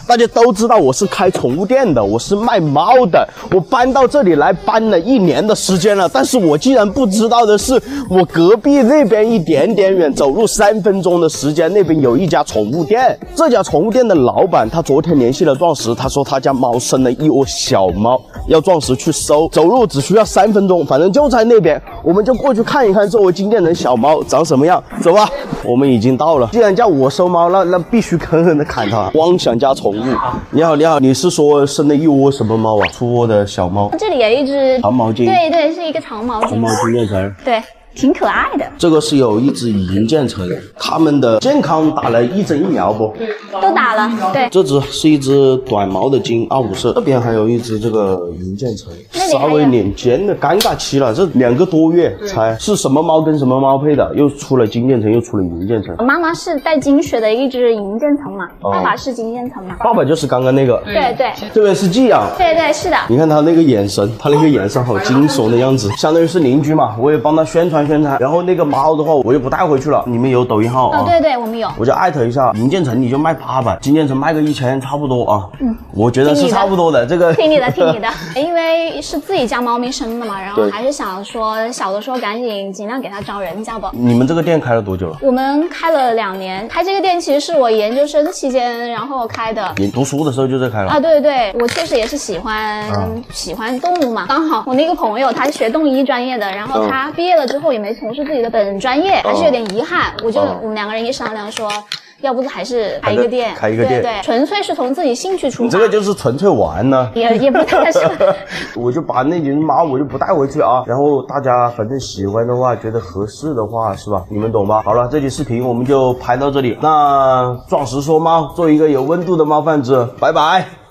大家都知道我是开宠物店的，我是卖猫的，我搬到这里来搬了1年的时间了，但是我竟然不知道的是，我隔壁那边一点点远，走路3分钟的时间，那边有一家宠物店。这家宠物店的老板他昨天联系了壮实，他说他家猫生了一窝小猫，要壮实去收，走路只需要3分钟，反正就在那边，我们就过去看一看作为金店人小猫长什么样。走吧，我们已经到了。既然叫我收猫，那必须狠狠的砍它。汪想家宠物，你好，你好，你是说生了一窝什么猫啊？出窝的小猫。这里有一只长毛金，对对，是一个长毛金。长毛金变成对。挺可爱的，这个是有一只银渐层，它们的健康打了1针疫苗不？都打了，对。这只是一只短毛的金阿五色，这边还有一只这个银渐层，稍微领先的尴尬期了，这2个多月才是什么猫跟什么猫配的，又出了金渐层，又出了银渐层。妈妈是带金血的一只银渐层嘛，爸爸是金渐层嘛。爸爸就是刚刚那个，对对。这边是寄养，对对是的。你看他那个眼神，他那个眼神好惊悚的样子，相当于是邻居嘛，我也帮他宣传宣传。然后那个猫的话，我就不带回去了。你们有抖音号啊？对对，我们有。我就艾特一下，银渐层你就卖800，金渐层卖个1000差不多啊。我觉得是差不多的。这个听你的，听你的。因为是自己家猫咪生的嘛，然后还是想说小的时候赶紧尽量给它招人家吧。你们这个店开了多久了？我们开了2年，开这个店其实是我研究生期间然后开的。你读书的时候就在开了啊？对对，我确实也是喜欢动物嘛。刚好我那个朋友他是学动医专业的，然后他毕业了之后也没从事自己的本专业，还是有点遗憾。我们2个人一商量说，要不还是开一个店，对，纯粹是从自己兴趣出发。你这个就是纯粹玩呢，也不太是。我就把那群猫我就不带回去啊，然后大家反正喜欢的话，觉得合适的话，是吧？你们懂吧？好了，这期视频我们就拍到这里。那壮实说猫，做一个有温度的猫贩子，拜拜。